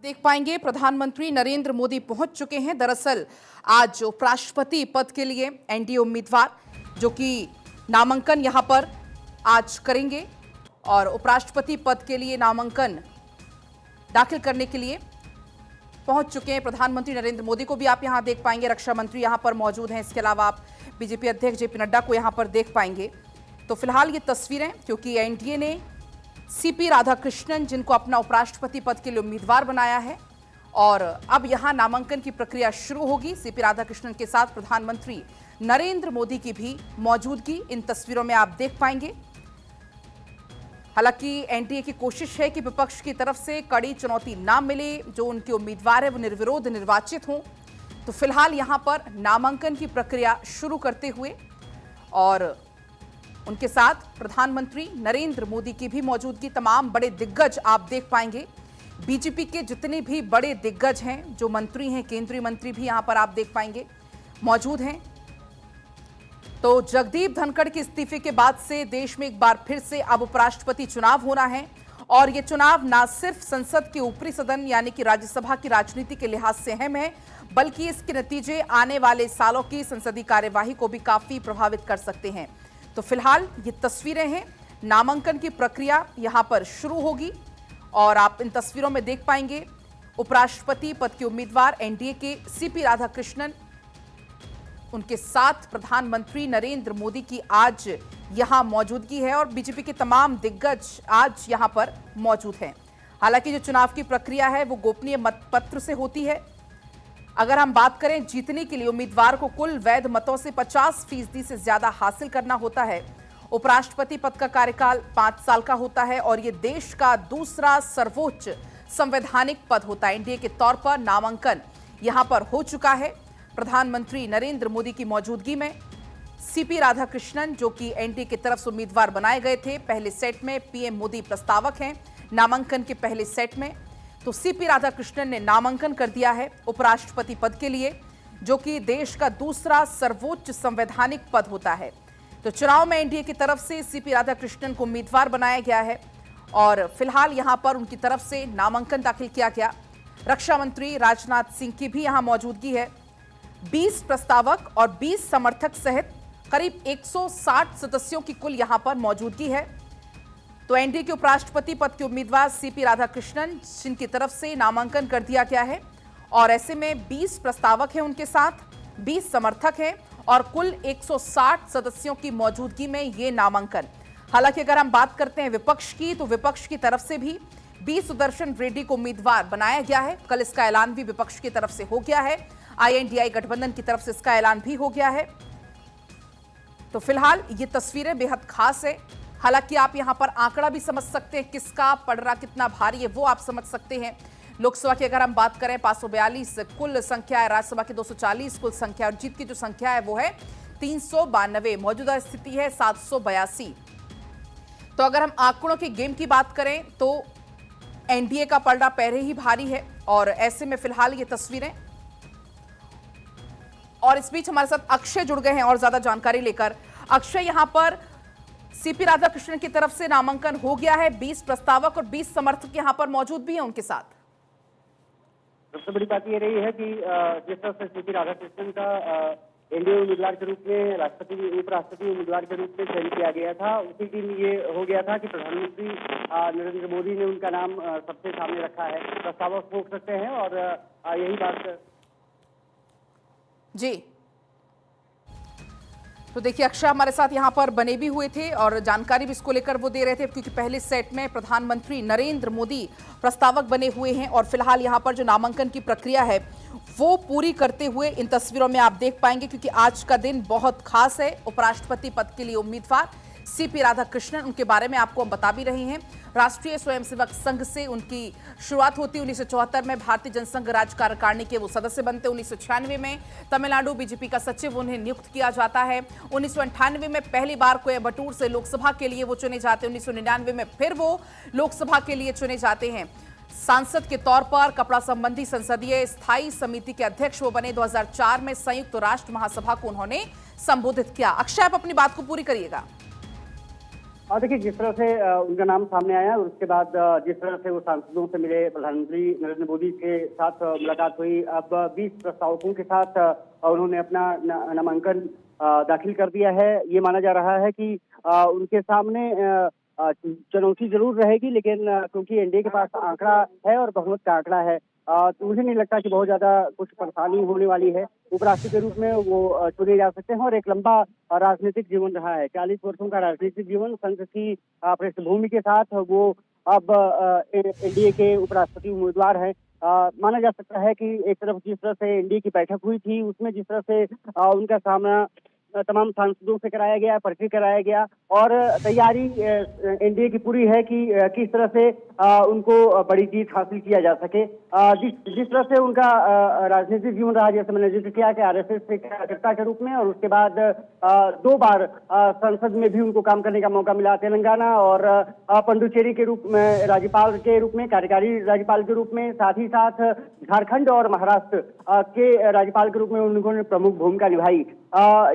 देख पाएंगे प्रधानमंत्री नरेंद्र मोदी पहुंच चुके हैं। दरअसल आज उपराष्ट्रपति पद के लिए एनडीए उम्मीदवार जो कि नामांकन यहां पर आज करेंगे और उपराष्ट्रपति पद के लिए नामांकन दाखिल करने के लिए पहुंच चुके हैं प्रधानमंत्री नरेंद्र मोदी को भी आप यहां देख पाएंगे। रक्षा मंत्री यहां पर मौजूद हैं। इसके अलावा आप बीजेपी अध्यक्ष जेपी नड्डा को यहां पर देख पाएंगे। तो फिलहाल ये तस्वीरें, क्योंकि एनडीए ने सीपी राधाकृष्णन जिनको अपना उपराष्ट्रपति पद के लिए उम्मीदवार बनाया है और अब यहां नामांकन की प्रक्रिया शुरू होगी। सीपी राधाकृष्णन के साथ प्रधानमंत्री नरेंद्र मोदी की भी मौजूदगी इन तस्वीरों में आप देख पाएंगे। हालांकि एनडीए की कोशिश है कि विपक्ष की तरफ से कड़ी चुनौती ना मिले, जो उनके उम्मीदवार है वो निर्विरोध निर्वाचित हों। तो फिलहाल यहां पर नामांकन की प्रक्रिया शुरू करते हुए और उनके साथ प्रधानमंत्री नरेंद्र मोदी की भी मौजूदगी, तमाम बड़े दिग्गज आप देख पाएंगे। बीजेपी के जितने भी बड़े दिग्गज हैं, जो मंत्री हैं, केंद्रीय मंत्री भी यहां पर आप देख पाएंगे मौजूद हैं। तो जगदीप धनखड़ के इस्तीफे के बाद से देश में एक बार फिर से अब उपराष्ट्रपति चुनाव होना है और ये चुनाव ना सिर्फ संसद के ऊपरी सदन यानी कि राज्यसभा की राजनीति के लिहाज से अहम है, बल्कि इसके नतीजे आने वाले सालों की संसदीय कार्यवाही को भी काफी प्रभावित कर सकते हैं। तो फिलहाल ये तस्वीरें हैं, नामांकन की प्रक्रिया यहां पर शुरू होगी और आप इन तस्वीरों में देख पाएंगे उपराष्ट्रपति पद के उम्मीदवार एनडीए के सीपी राधाकृष्णन, उनके साथ प्रधानमंत्री नरेंद्र मोदी की आज यहां मौजूदगी है और बीजेपी के तमाम दिग्गज आज यहां पर मौजूद हैं। हालांकि जो चुनाव की प्रक्रिया है वो गोपनीय मतपत्र से होती है। अगर हम बात करें, जीतने के लिए उम्मीदवार को कुल वैध मतों से 50% से ज्यादा हासिल करना होता है। उपराष्ट्रपति पद का कार्यकाल 5 साल का होता है और यह देश का दूसरा सर्वोच्च संवैधानिक पद होता है। एनडीए के तौर पर नामांकन यहां पर हो चुका है। प्रधानमंत्री नरेंद्र मोदी की मौजूदगी में सीपी राधाकृष्णन, जो कि एनडीए की तरफ से उम्मीदवार बनाए गए थे, पहले सेट में पीएम मोदी प्रस्तावक हैं नामांकन के पहले सेट में। तो सीपी राधाकृष्णन ने नामांकन कर दिया है उपराष्ट्रपति पद के लिए, जो कि देश का दूसरा सर्वोच्च संवैधानिक पद होता है। तो चुनाव में एनडीए की तरफ से सीपी राधाकृष्णन को उम्मीदवार बनाया गया है और फिलहाल यहां पर उनकी तरफ से नामांकन दाखिल किया गया। रक्षा मंत्री राजनाथ सिंह की भी यहां मौजूदगी है। 20 प्रस्तावक और 20 समर्थक सहित करीब 160 सदस्यों की कुल यहां पर मौजूदगी है। तो एनडीए के उपराष्ट्रपति पद के उम्मीदवार सीपी राधाकृष्णन, जिनकी तरफ से नामांकन कर दिया गया है और ऐसे में 20 प्रस्तावक हैं, उनके साथ 20 समर्थक हैं और कुल 160 सदस्यों की मौजूदगी में ये नामांकन। हालांकि अगर हम बात करते हैं विपक्ष की, तो विपक्ष की तरफ से भी बी सुदर्शन रेड्डी को उम्मीदवार बनाया गया है। कल इसका ऐलान भी विपक्ष की तरफ से हो गया है। आईएनडीआई गठबंधन की तरफ से इसका ऐलान भी हो गया है। तो फिलहाल ये तस्वीरें बेहद खास है। हालांकि आप यहां पर आंकड़ा भी समझ सकते हैं, किसका पलड़ा कितना भारी है वो आप समझ सकते हैं। लोकसभा की अगर हम बात करें 542 कुल संख्या है, राज्यसभा की 240 कुल संख्या और जीत की जो संख्या है वो है 392। मौजूदा स्थिति है 782। तो अगर हम आंकड़ों के गेम की बात करें तो एनडीए का पलड़ा पहले ही भारी है और ऐसे में फिलहाल ये तस्वीरें, और इस बीच हमारे साथ अक्षय जुड़ गए हैं और ज्यादा जानकारी लेकर। अक्षय, यहां पर सीपी राधाकृष्णन की तरफ से नामांकन हो गया है। 20 प्रस्तावक और 20 समर्थक यहां पर मौजूद भी हैं उनके साथ। सबसे बड़ी बात ये रही है कि जिस तरह से सीपी राधाकृष्णन का एनडीए उम्मीदवार के रूप में उपराष्ट्रपति उम्मीदवार के रूप में चयन किया गया था, उसी दिन ये हो गया था कि प्रधानमंत्री नरेंद्र मोदी ने उनका नाम सबसे सामने रखा है। प्रस्तावक हो सकते हैं और यही बात जी। तो देखिए, अक्षय हमारे साथ यहां पर बने भी हुए थे और जानकारी भी इसको लेकर वो दे रहे थे, क्योंकि पहले सेट में प्रधानमंत्री नरेंद्र मोदी प्रस्तावक बने हुए हैं और फिलहाल यहां पर जो नामांकन की प्रक्रिया है वो पूरी करते हुए इन तस्वीरों में आप देख पाएंगे, क्योंकि आज का दिन बहुत खास है। उपराष्ट्रपति पद के लिए उम्मीदवार सीपी राधाकृष्णन, उनके बारे में आपको हम बता भी रहे हैं। राष्ट्रीय स्वयंसेवक संघ से उनकी शुरुआत होती है। 1974 में भारतीय जनसंघ राज्य कार्यकारिणी के वो सदस्य बनते। 1996 में तमिलनाडु बीजेपी का सचिव उन्हें नियुक्त किया जाता है। 1998 में पहली बार कोयम्बटूर से लोकसभा के लिए वो चुने जाते हैं। 1999 में फिर वो लोकसभा के लिए चुने जाते हैं। सांसद के तौर पर कपड़ा संबंधी संसदीय स्थायी समिति के अध्यक्ष वो बने। 2004 में संयुक्त राष्ट्र महासभा को उन्होंने संबोधित किया। अक्षय, आप अपनी बात को पूरी करिएगा। देखिए, जिस तरह से उनका नाम सामने आया और उसके बाद जिस तरह से वो सांसदों से मिले, प्रधानमंत्री नरेंद्र मोदी के साथ मुलाकात हुई। अब 20 प्रस्तावकों के साथ उन्होंने अपना नामांकन दाखिल कर दिया है। ये माना जा रहा है कि उनके सामने चुनौती जरूर रहेगी, लेकिन क्योंकि एनडीए के पास आंकड़ा है और बहुमत का आंकड़ा है, तो मुझे नहीं लगता कि बहुत ज्यादा कुछ परेशानी होने वाली है। उपराष्ट्रपति के रूप में वो चुने जा सकते हैं और एक लंबा राजनीतिक जीवन रहा है, 40 वर्षों का राजनीतिक जीवन संघ की पृष्ठभूमि के साथ वो अब एनडीए के उपराष्ट्रपति उम्मीदवार हैं। माना जा सकता है कि एक तरफ जिस तरह से एनडीए की बैठक हुई थी, उसमें जिस तरह से उनका सामना तमाम सांसदों से कराया गया, परिचय कराया गया और तैयारी एनडीए की पूरी है कि किस तरह से उनको बड़ी जीत हासिल किया जा सके। जिस तरह से उनका राजनीतिक जीवन रहा, जैसे मैंने जिक्र किया कि आरएसएस से कार्यकर्ता के रूप में और उसके बाद 2 बार संसद में भी उनको काम करने का मौका मिला, तेलंगाना और पुडुचेरी के रूप में राज्यपाल के रूप में, कार्यकारी राज्यपाल के रूप में, साथ ही साथ झारखंड और महाराष्ट्र के राज्यपाल के रूप में उन्होंने प्रमुख भूमिका निभाई।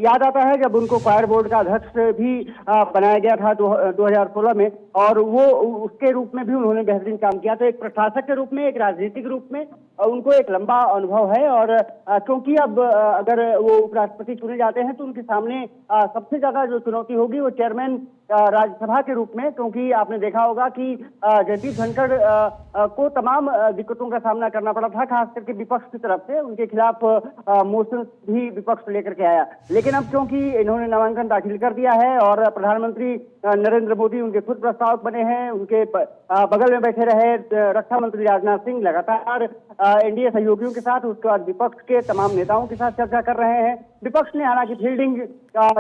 याद आता है जब उनको फायर बोर्ड का अध्यक्ष भी बनाया गया था 2016 में, और वो उसके रूप में भी उन्होंने बेहतरीन काम किया। तो एक प्रशासक के रूप में, एक राजनीतिक रूप में उनको एक लंबा अनुभव है और क्योंकि अब अगर वो उपराष्ट्रपति चुने जाते हैं तो उनके सामने सबसे ज्यादा जो चुनौती होगी वो चेयरमैन राज्यसभा के रूप में, क्योंकि आपने देखा होगा कि जगदीप धनखड़ को तमाम दिक्कतों का सामना करना पड़ा था, खास करके विपक्ष की तरफ से। उनके खिलाफ मोशन भी विपक्ष लेकर के आया, लेकिन अब क्योंकि इन्होंने नामांकन दाखिल कर दिया है और प्रधानमंत्री नरेंद्र मोदी उनके खुद प्रस्तावक बने हैं, उनके बगल में बैठे रहे रक्षा मंत्री राजनाथ सिंह लगातार एनडीए सहयोगियों के साथ, उसके बाद विपक्ष के तमाम नेताओं के साथ चर्चा कर रहे हैं। विपक्ष ने हालांकि फील्डिंग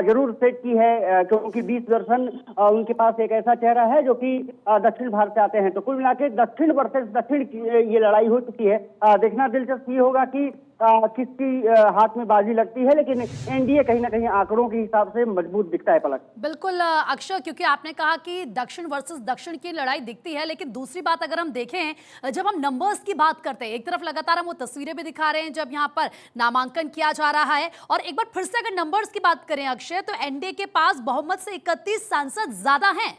जरूर सेट की है, क्योंकि 20 दर्शन उनके पास एक ऐसा चेहरा है जो कि दक्षिण भारत से आते हैं। तो कुल मिलाकर दक्षिण वर्सेस दक्षिण की ये लड़ाई हो चुकी है। देखना दिलचस्प ये होगा कि किसकी हाथ में बाजी लगती है, लेकिन एनडीए कहीं ना कहीं आंकड़ों के हिसाब से मजबूत दिखता है। पलक बिल्कुल अक्षय, क्योंकि आपने कहा कि दक्षिण वर्सेस दक्षिण की लड़ाई दिखती है, लेकिन दूसरी बात अगर हम देखें, जब हम नंबर्स की बात करते हैं, एक तरफ लगातार हम वो तस्वीरें भी दिखा रहे हैं जब यहाँ पर नामांकन किया जा रहा है, और एक बार फिर से अगर नंबर्स की बात करें अक्षय, तो एनडीए के पास बहुमत से 31 सांसद ज्यादा हैं।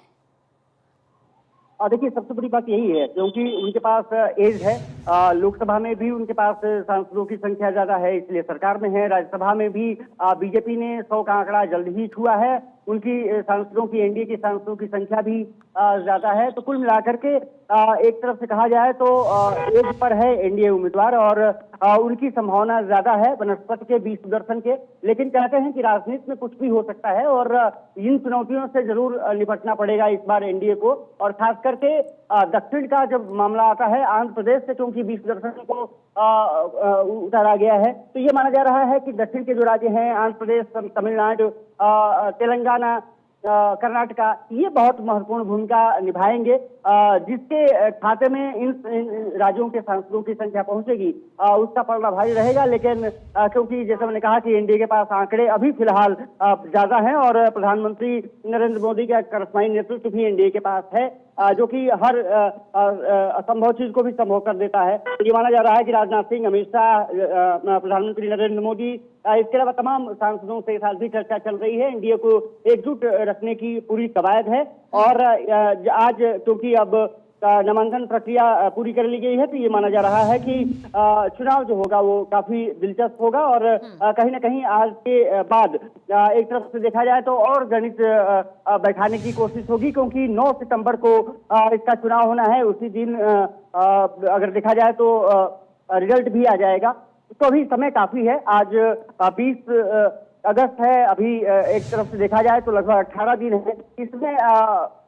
देखिए, सबसे बड़ी बात यही है क्योंकि उनके पास एज है, लोकसभा में भी उनके पास सांसदों की संख्या ज्यादा है, इसलिए सरकार में है। राज्यसभा में भी बीजेपी ने 100 का आंकड़ा जल्द ही छुआ है, उनकी सांसदों की, एनडीए की सांसदों की संख्या भी ज्यादा है। तो कुल मिलाकर के एक तरफ से कहा जाए तो एज पर है एनडीए उम्मीदवार और उनकी संभावना ज्यादा है बनस्पत के 20 दर्शन के, लेकिन कहते हैं कि राजनीति में कुछ भी हो सकता है और इन चुनौतियों से जरूर निपटना पड़ेगा इस बार एनडीए को। और खास करके दक्षिण का जब मामला आता है, आंध्र प्रदेश से क्योंकि 20 दर्शन को उतारा गया है, तो ये माना जा रहा है कि दक्षिण के जो राज्य हैं, आंध्र प्रदेश, तमिलनाडु, तेलंगाना, कर्नाटका, ये बहुत महत्वपूर्ण भूमिका निभाएंगे। जिसके खाते में इन राज्यों के सांसदों की संख्या पहुंचेगी उसका पलड़ा भारी रहेगा। लेकिन क्योंकि जैसे मैंने कहा कि एनडीए के पास आंकड़े अभी फिलहाल ज्यादा हैं और प्रधानमंत्री नरेंद्र मोदी का करस्माई नेतृत्व भी एनडीए के पास है, जो कि हर असंभव चीज को भी संभव कर देता है। ये माना जा रहा है कि राजनाथ सिंह, अमित शाह, प्रधानमंत्री नरेंद्र मोदी, इसके अलावा तमाम सांसदों से साथ भी चर्चा चल रही है। एनडीए को एकजुट रखने की पूरी कवायद है और आज क्योंकि अब नामांकन प्रक्रिया पूरी कर ली गई है, तो ये माना जा रहा है कि चुनाव जो होगा वो काफी दिलचस्प होगा और कहीं ना कहीं आज के बाद एक तरफ से देखा जाए तो और गणित बैठाने की कोशिश होगी, क्योंकि 9 सितंबर को इसका चुनाव होना है। उसी दिन अगर देखा जाए तो रिजल्ट भी आ जाएगा, तो अभी समय काफी है। आज 20 अगस्त है, अभी एक तरफ से देखा जाए तो लगभग 18 दिन है। इसमें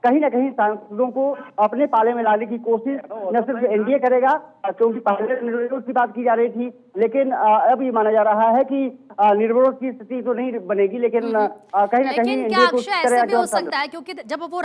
कहीं ना कहीं सांसदों को अपने पाले में लाने की कोशिश न सिर्फ एनडीए करेगा, क्योंकि पहले निर्विरोध की बात की जा रही थी, लेकिन अब ये माना जा रहा है कि निर्विरोध की स्थिति तो नहीं बनेगी, लेकिन कहीं ना कहीं क्या अक्षय ऐसे भी हो सकता है, क्योंकि जब वो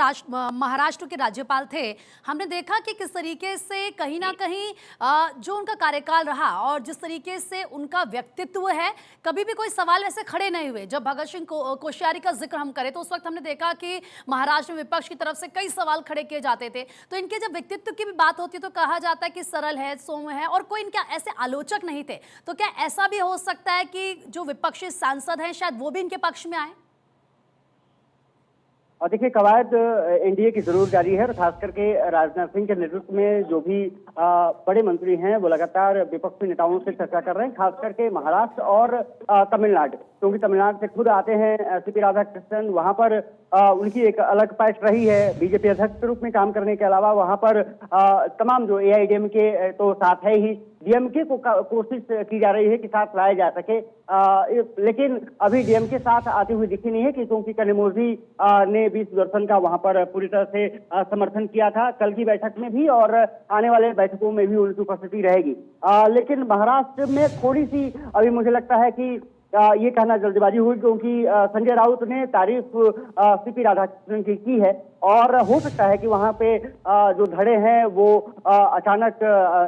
महाराष्ट्र के राज्यपाल थे, हमने देखा कि किस तरीके से कहीं ना कहीं जो उनका कार्यकाल रहा और जिस तरीके से उनका व्यक्तित्व है, कभी भी कोई सवाल ऐसे खड़े नहीं हुए। जब भगत सिंह कोश्यारी का जिक्र हम करें तो उस वक्त हमने देखा कि महाराष्ट्र में विपक्ष की तरफ से कई सवाल खड़े किए जाते थे। तो इनके जब व्यक्तित्व की भी बात होती है तो कहा जाता है कि सरल है, सौम्य है और कोई इनके ऐसे आलोचक नहीं थे। तो क्या ऐसा भी हो सकता है कि जो विपक्षी सांसद हैं शायद वो भी इनके पक्ष में आए? और देखिए, कवायद एनडीए की जरूर जारी है और खास करके राजनाथ सिंह के नेतृत्व में जो भी बड़े मंत्री हैं वो लगातार विपक्षी नेताओं से चर्चा कर रहे हैं, खास करके महाराष्ट्र और तमिलनाडु, क्योंकि तमिलनाडु से खुद आते हैं सीपी राधाकृष्णन। वहां पर उनकी एक अलग पहल रही है बीजेपी अध्यक्ष के रूप में काम करने के अलावा। वहां पर तमाम जो एआईएडीएमके तो साथ है ही, डीएमके को कोशिश की जा रही है कि साथ लाया जा सके, लेकिन अभी डीएमके साथ आती हुई दिखी नहीं है, क्योंकि कनिमोझी ने भी सुदर्शन का वहां पर पूरी तरह से समर्थन किया था कल की बैठक में भी, और आने वाले बैठकों में भी उनकी उपस्थिति रहेगी। लेकिन महाराष्ट्र में थोड़ी सी अभी मुझे लगता है कि ये कहना जल्दबाजी हुई, क्योंकि संजय राउत ने तारीफ सीपी राधाकृष्णन की है, और हो सकता है कि वहां पे जो धड़े हैं वो अचानक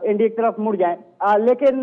एनडीए की तरफ मुड़ जाएं। लेकिन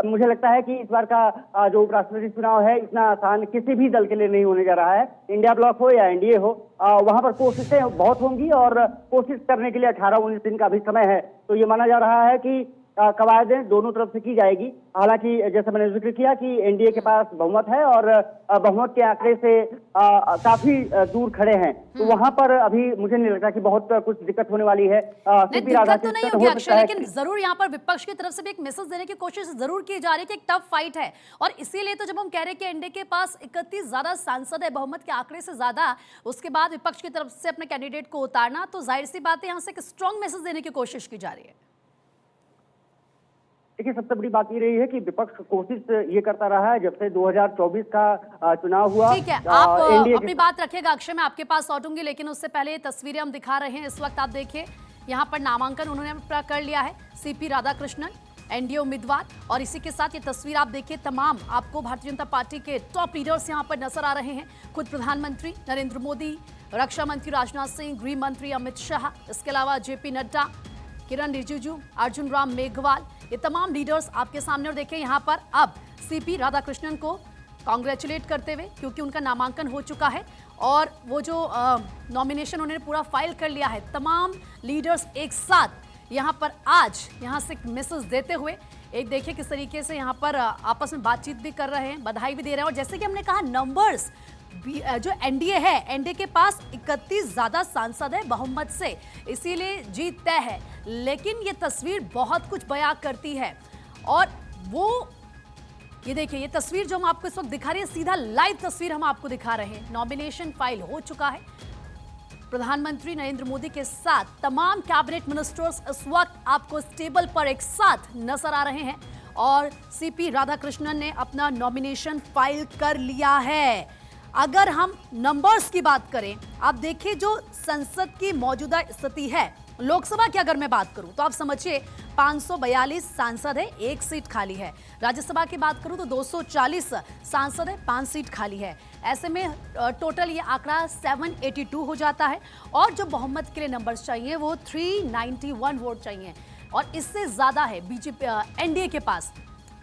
मुझे लगता है कि इस बार का जो उपराष्ट्रपति चुनाव है इतना आसान किसी भी दल के लिए नहीं होने जा रहा है, इंडिया ब्लॉक हो या एनडीए हो। वहां पर कोशिशें बहुत होंगी और कोशिश करने के लिए 18-19 दिन का भी समय है। तो ये माना जा रहा है कि कवायदें दोनों तरफ से की जाएगी। हालांकि जैसे मैंने जिक्र किया कि एनडीए के पास बहुमत है और बहुमत के आंकड़े से काफी दूर खड़े हैं, तो वहां पर अभी मुझे नहीं लगता कि बहुत कुछ दिक्कत होने वाली है। दिक्कत तो नहीं होगी अक्षय, लेकिन जरूर यहाँ पर विपक्ष की तरफ से भी एक मैसेज देने की कोशिश जरूर की जा रही है कि एक टफ फाइट है, और इसीलिए तो जब हम कह रहे हैं कि एनडीए के पास 31 ज्यादा सांसद है, बहुमत के आंकड़े से ज्यादा, उसके बाद विपक्ष की तरफ से अपने कैंडिडेट को उतारना, तो जाहिर सी बात है यहाँ से एक स्ट्रॉन्ग मैसेज देने की कोशिश की जा रही है। देखिए, सबसे बड़ी बात ये रही है कि विपक्ष कोशिश ये करता रहा है जब से 2024 का चुनाव हुआ। ठीक है, आप अपनी बात रखिएगा अक्षय, मैं आपके पास लौटूंगी, लेकिन उससे पहले ये तस्वीरें हम दिखा रहे हैं इस वक्त। आप देखिए यहाँ पर नामांकन उन्होंने पूरा कर लिया है, सीपी राधाकृष्णन एनडीए उम्मीदवार, और इसी के साथ ये तस्वीर आप देखिए, तमाम आपको भारतीय जनता पार्टी के टॉप लीडर्स यहाँ पर नजर आ रहे हैं। खुद प्रधानमंत्री नरेंद्र मोदी, रक्षा मंत्री राजनाथ सिंह, गृह मंत्री अमित शाह, इसके अलावा जेपी नड्डा, किरण रिजिजू, अर्जुन राम मेघवाल, ये तमाम लीडर्स आपके सामने। और देखिए यहाँ पर अब सीपी राधाकृष्णन को कांग्रेचुलेट करते हुए, क्योंकि उनका नामांकन हो चुका है और वो जो नॉमिनेशन उन्होंने पूरा फाइल कर लिया है, तमाम लीडर्स एक साथ यहाँ पर आज यहाँ से मैसेज देते हुए, एक देखिए किस तरीके से यहाँ पर आपस में बातचीत भी कर रहे हैं, बधाई भी दे रहे हैं। और जैसे कि हमने कहा, नंबर्स जो एनडीए है, एनडीए के पास 31 ज्यादा सांसद है बहुमत से, इसीलिए जीत तय है। लेकिन ये तस्वीर बहुत कुछ बयां करती है, और वो ये देखिए, ये तस्वीर जो हम आपको इस वक्त दिखा रहे हैं, सीधा लाइव तस्वीर हम आपको दिखा रहे हैं। नॉमिनेशन फाइल हो चुका है, प्रधानमंत्री नरेंद्र मोदी के साथ तमाम कैबिनेट मिनिस्टर्स इस वक्त आपको इस टेबल पर एक साथ नजर आ रहे हैं, और सीपी राधाकृष्णन ने अपना नॉमिनेशन फाइल कर लिया है। अगर हम नंबर्स की बात करें, आप देखिए जो संसद की मौजूदा स्थिति है, लोकसभा की अगर मैं बात करूं तो आप समझिए 542 सांसद है, 1 सीट खाली है। राज्यसभा की बात करूं तो 240 सांसद है, 5 सीट खाली है। ऐसे में टोटल ये आंकड़ा 782 हो जाता है, और जो बहुमत के लिए नंबर्स चाहिए वो 391 वोट चाहिए, और इससे ज्यादा है बीजेपी एनडीए के पास।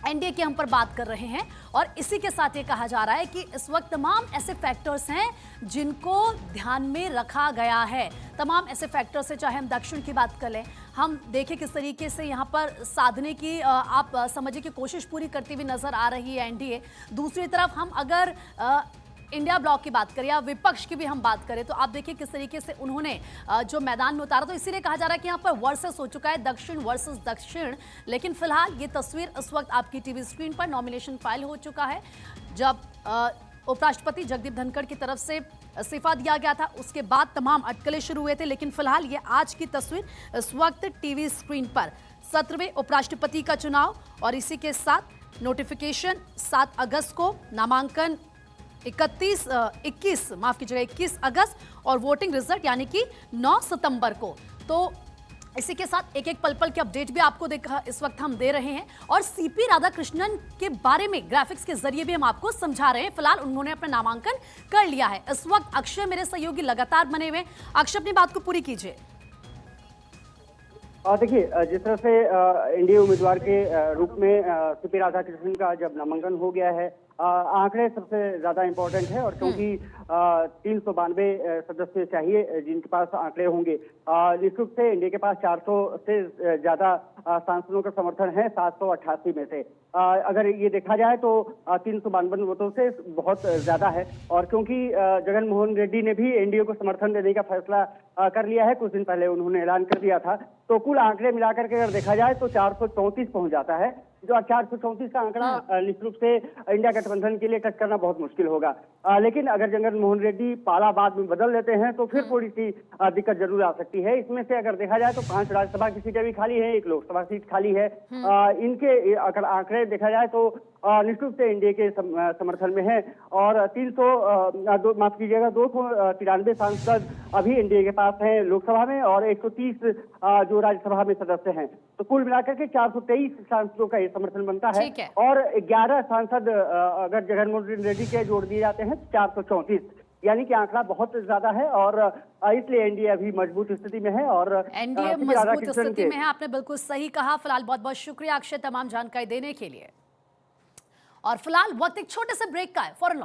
एनडीए की हम पर बात कर रहे हैं, और इसी के साथ ये कहा जा रहा है कि इस वक्त तमाम ऐसे फैक्टर्स हैं जिनको ध्यान में रखा गया है। तमाम ऐसे फैक्टर्स है, चाहे हम दक्षिण की बात कर लें, हम देखें किस तरीके से यहाँ पर साधने की आप समझिए कि कोशिश पूरी करती हुई नजर आ रही है एनडीए। दूसरी तरफ हम अगर इंडिया ब्लॉक की बात करें या विपक्ष की भी हम बात करें, तो आप देखिए किस तरीके से उन्होंने जो मैदान में उतारा, तो इसीलिए कहा जा रहा है कि यहाँ पर वर्सेस हो चुका है, दक्षिण वर्सेस दक्षिण। लेकिन फिलहाल ये तस्वीर इस वक्त आपकी टीवी स्क्रीन पर, नॉमिनेशन फाइल हो चुका है। जब उपराष्ट्रपति जगदीप धनखड़ की तरफ से इस्तीफा दिया गया था, उसके बाद तमाम अटकलें शुरू हुए थे, लेकिन फिलहाल ये आज की तस्वीर इस वक्त टीवी स्क्रीन पर। 17वें उपराष्ट्रपति का चुनाव, और इसी के साथ नोटिफिकेशन 7 अगस्त को, नामांकन 21 अगस्त, और वोटिंग रिजल्ट यानी कि 9 सितंबर को। तो इसी के साथ एक एक पल पल के अपडेट भी आपको इस वक्त हम दे रहे हैं, और सीपी राधाकृष्णन के बारे में ग्राफिक्स के जरिए भी हम आपको समझा रहे हैं। फिलहाल उन्होंने अपना नामांकन कर लिया है। इस वक्त अक्षय मेरे सहयोगी लगातार बने हुए। अक्षय, अपनी बात को पूरी कीजिए। देखिए, जिस तरह से एनडीए उम्मीदवार के रूप में सीपी राधाकृष्णन का जब नामांकन हो गया है, आंकड़े सबसे ज्यादा इम्पोर्टेंट है, और क्योंकि 392 सदस्य चाहिए जिनके पास आंकड़े होंगे। निश्चित रूप से एनडीए के पास 400 से ज्यादा सांसदों का समर्थन है 788 में से। अगर ये देखा जाए तो 352 वोटों से बहुत ज्यादा है। और क्योंकि जगन मोहन रेड्डी ने भी एनडीए को समर्थन देने का फैसला कर लिया है, कुछ दिन पहले उन्होंने ऐलान कर दिया था, तो कुल आंकड़े मिलाकर के अगर देखा जाए तो 434 पहुंच जाता है। जो 434 का आंकड़ा निश्चित रूप से इंडिया गठबंधन के लिए टच करना बहुत मुश्किल होगा। लेकिन अगर जगन मोहन रेड्डी पाला बाद में बदल लेते हैं तो फिर थोड़ी सी दिक्कत जरूर आ सकती है। इसमें से अगर देखा जाए तो 5 राज्यसभा की सीटें भी खाली है, 1 लोकसभा सीट खाली है। इनके अगर आंकड़े देखा जाए तो निश्चित रूप से एनडीए के समर्थन में है। और 293 सांसद अभी एनडीए के पास हैं लोकसभा में, और 130 जो राज्यसभा में सदस्य हैं। तो कुल मिलाकर के 423 सांसदों का ये समर्थन बनता है। और 11 सांसद अगर जगन मोहन रेड्डी के जोड़ दिए जाते हैं 434, यानी कि आंकड़ा बहुत ज्यादा है। और इसलिए एनडीए अभी मजबूत स्थिति में है। और एनडीए मजबूत स्थिति में है, आपने बिल्कुल सही कहा। फिलहाल बहुत बहुत शुक्रिया अक्षय तमाम जानकारी देने के लिए। और फिलहाल वक्त एक छोटे से ब्रेक का है, फौरन